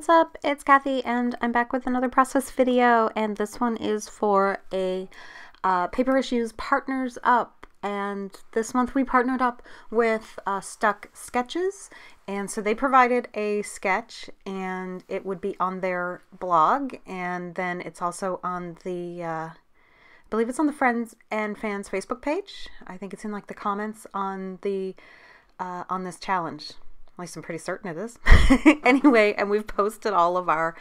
What's up? It's Kathy and I'm back with another process video, and this one is for a Paper Issues Partners Up, and this month we partnered up with Stuck Sketches, and so they provided a sketch and it would be on their blog, and then it's also on the I believe it's on the Friends and Fans Facebook page. I think it's in like the comments on the on this challenge. At least I'm pretty certain it is. Anyway, and we've posted all of our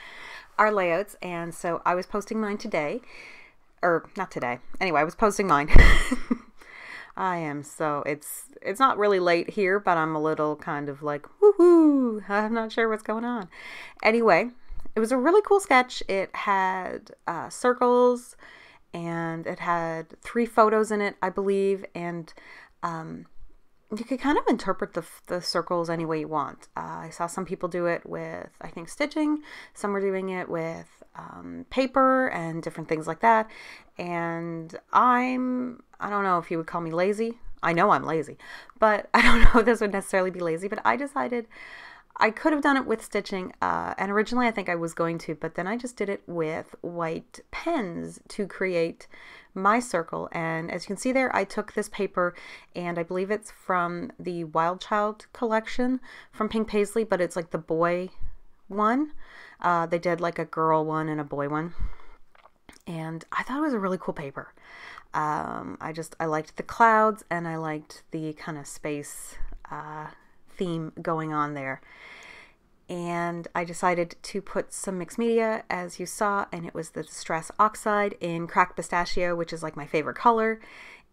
layouts, and so I was posting mine today. Or not today. Anyway, I was posting mine. I am so it's not really late here, but I'm a little kind of like woohoo. I'm not sure what's going on. Anyway, it was a really cool sketch. It had circles, and it had 3 photos in it, I believe, and you could kind of interpret the circles any way you want. I saw some people do it with, I think, stitching. Some were doing it with paper and different things like that. And I don't know if you would call me lazy. I know I'm lazy, but I don't know if this would necessarily be lazy. But I decided I could have done it with stitching. And originally I think I was going to, but then I just did it with white pens to create my circle. And as you can see there, I took this paper, and I believe it's from the Wild Child collection from Pink Paisley, but it's like the boy one. They did like a girl one and a boy one, and I thought it was a really cool paper. I liked the clouds, and I liked the kind of space theme going on there. And I decided to put some mixed media, as you saw, and it was the Distress Oxide in Cracked Pistachio, which is like my favorite color.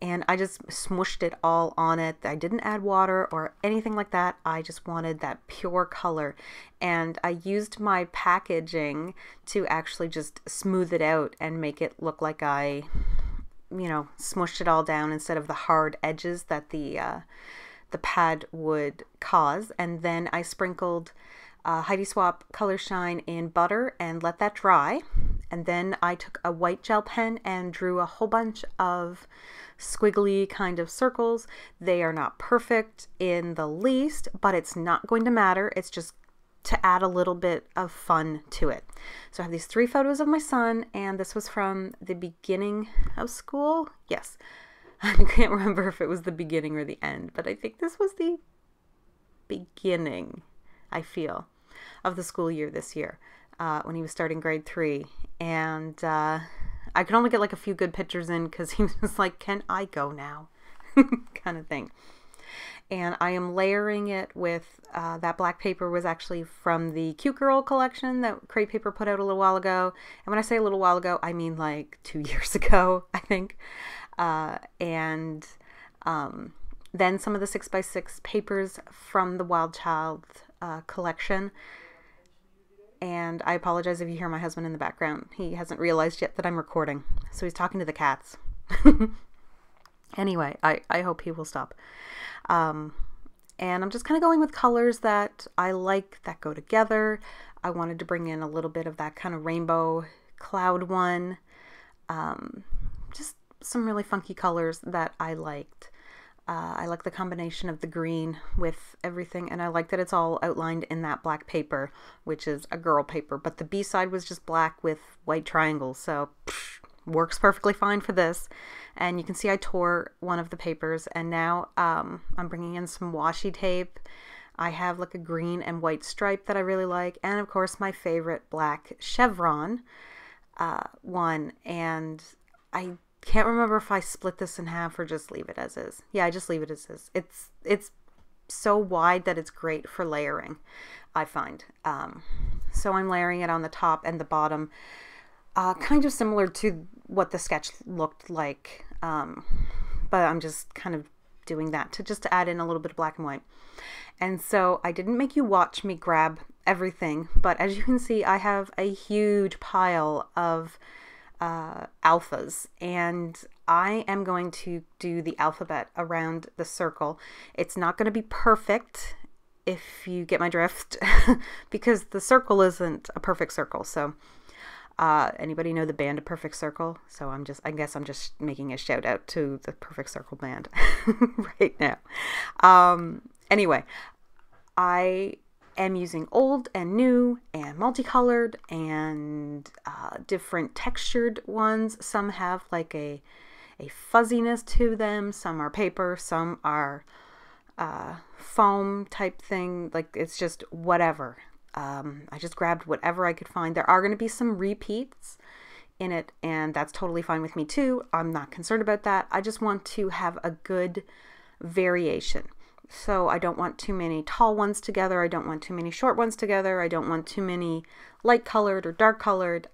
And I just smooshed it all on it. I didn't add water or anything like that. I just wanted that pure color. And I used my packaging to actually just smooth it out and make it look like I, smooshed it all down instead of the hard edges that the pad would cause. And then I sprinkled Heidi Swap Color Shine in butter and let that dry. And then I took a white gel pen and drew a whole bunch of squiggly kind of circles. They are not perfect in the least, but it's not going to matter. It's just to add a little bit of fun to it. So I have these 3 photos of my son, and this was from the beginning of school. Yes. I can't remember if it was the beginning or the end, but I think this was the beginning, I feel, of the school year this year, when he was starting grade 3. And I could only get like a few good pictures in because he was just like, can I go now? kind of thing. And I am layering it with, that black paper was actually from the Cute Girl collection that Crate Paper put out a little while ago. And when I say a little while ago, I mean like 2 years ago, I think. And then some of the 6x6 papers from the Wild Child collection. And I apologize if you hear my husband in the background. He hasn't realized yet that I'm recording, so he's talking to the cats. Anyway, I hope he will stop. And I'm just kind of going with colors that I like that go together. I wanted to bring in a little bit of that kind of rainbow cloud one. Just some really funky colors that I liked. I like the combination of the green with everything, and I like that it's all outlined in that black paper, which is a girl paper, but the B side was just black with white triangles, so works perfectly fine for this. And you can see I tore one of the papers, and now I'm bringing in some washi tape. I have like a green and white stripe that I really like, and of course my favorite black chevron one, and I can't remember if I split this in half or just leave it as is. Yeah, I just leave it as is. It's so wide that it's great for layering, I find. So I'm layering it on the top and the bottom, kind of similar to what the sketch looked like, but I'm just kind of doing that to add in a little bit of black and white. And so I didn't make you watch me grab everything, but as you can see, I have a huge pile of alphas, and I am going to do the alphabet around the circle. It's not going to be perfect, if you get my drift, because the circle isn't a perfect circle. So anybody know the band A Perfect Circle? So I guess I'm just making a shout out to the Perfect Circle band right now. Anyway, I am using old and new and multicolored and different textured ones. Some have like a fuzziness to them. Some are paper. Some are foam type thing. Like, it's just whatever. I just grabbed whatever I could find. There are going to be some repeats in it, and that's totally fine with me too. I'm not concerned about that. I just want to have a good variation. So I don't want too many tall ones together. I don't want too many short ones together. I don't want too many light colored or dark colored.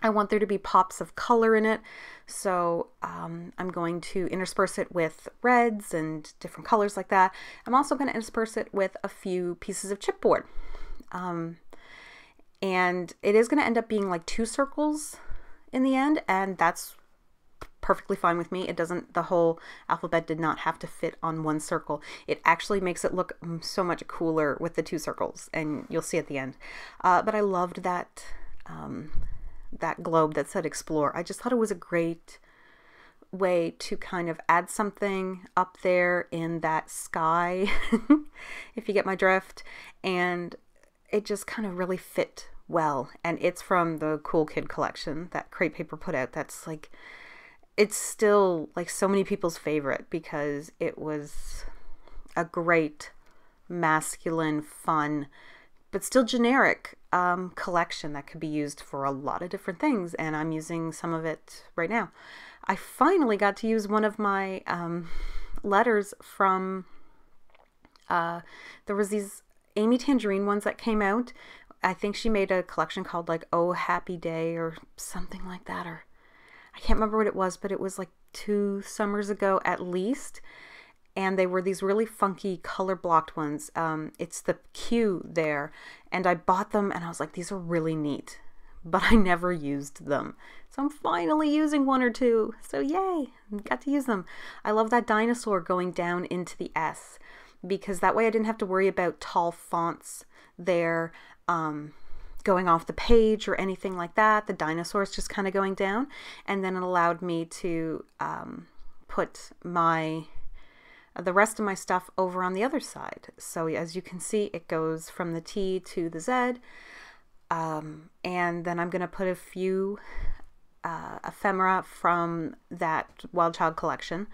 I want there to be pops of color in it. So I'm going to intersperse it with reds and different colors like that. I'm also going to intersperse it with a few pieces of chipboard. And it is going to end up being like 2 circles in the end, and that's perfectly fine with me. It doesn't, the whole alphabet did not have to fit on 1 circle. It actually makes it look so much cooler with the 2 circles, and you'll see at the end. But I loved that that globe that said explore. I just thought it was a great way to kind of add something up there in that sky, if you get my drift, and it just kind of really fit well. And it's from the Cool Kid collection that Crate Paper put out. That's like, it's still like so many people's favorite because it was a great masculine, fun, but still generic collection that could be used for a lot of different things. And I'm using some of it right now. I finally got to use one of my letters from, there was these Amy Tangerine ones that came out. I think she made a collection called like Oh Happy Day or something like that, or I can't remember what it was, but it was like 2 summers ago at least. And they were these really funky color blocked ones. It's the Q there, and I bought them and I was like, these are really neat, but I never used them. So I'm finally using 1 or 2. So yay, got to use them. I love that dinosaur going down into the S, because that way I didn't have to worry about tall fonts there going off the page or anything like that. The dinosaur's just kind of going down, and then it allowed me to put the rest of my stuff over on the other side. So as you can see, it goes from the T to the Z, and then I'm going to put a few ephemera from that Wild Child collection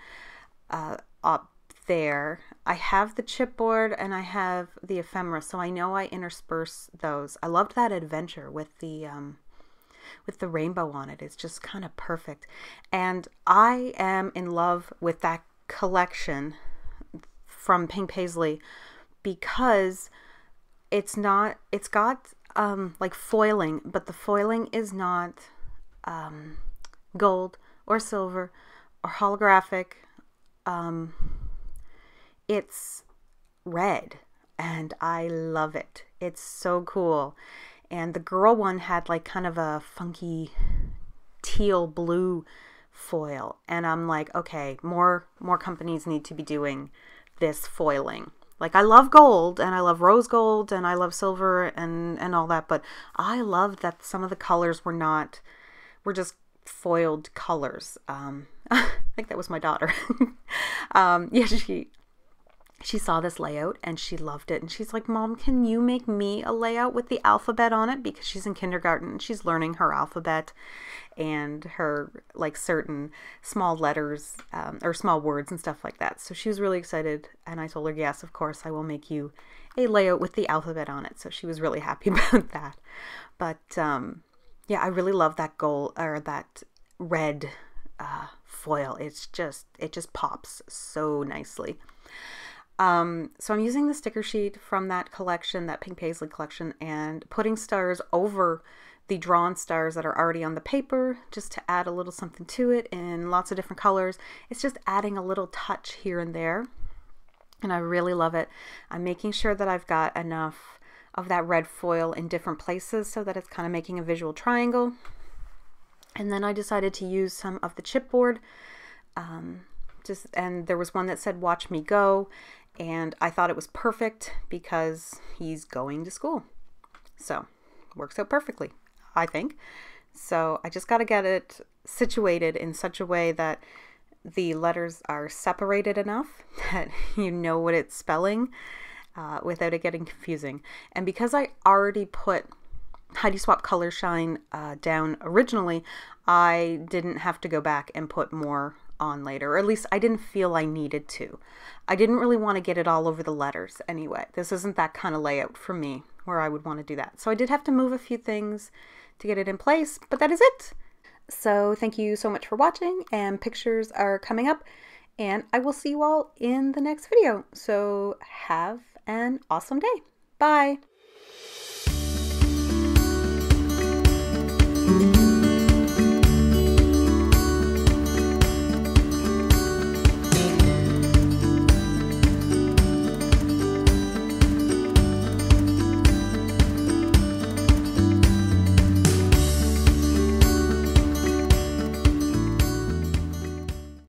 up there. I have the chipboard and I have the ephemera, so I know I intersperse those. I loved that adventure with the rainbow on it. It's just kind of perfect, and I am in love with that collection from Pink Paisley because it's got like foiling, but the foiling is not gold or silver or holographic. It's red, and I love it. It's so cool. And the girl one had like kind of a funky teal blue foil, and I'm like, okay, more companies need to be doing this foiling. Like, I love gold and I love rose gold and I love silver and all that, but I love that some of the colors were just foiled colors. I think that was my daughter. Yeah, she saw this layout and she loved it, and she's like, Mom, can you make me a layout with the alphabet on it? Because she's in kindergarten and she's learning her alphabet and her like certain small letters or small words and stuff like that. So she was really excited, and I told her, yes, of course I will make you a layout with the alphabet on it. So she was really happy about that. But yeah, I really love that gold or that red foil. It just pops so nicely. So I'm using the sticker sheet from that collection, that Pink Paisley collection, and putting stars over the drawn stars that are already on the paper, just to add a little something to it in lots of different colors. It's just adding a little touch here and there, and I really love it. I'm making sure that I've got enough of that red foil in different places so that it's kind of making a visual triangle. And then I decided to use some of the chipboard, and there was one that said "Watch Me Go," and I thought it was perfect because he's going to school. So works out perfectly, I think. So I just got to get it situated in such a way that the letters are separated enough that you know what it's spelling. without it getting confusing. And because I already put Heidi Swap Color Shine down originally, I didn't have to go back and put more on later, or at least I didn't feel I needed to. I didn't really want to get it all over the letters anyway. This isn't that kind of layout for me where I would want to do that. So I did have to move a few things to get it in place, but that is it. So thank you so much for watching, and pictures are coming up, and I will see you all in the next video. So have an awesome day. Bye.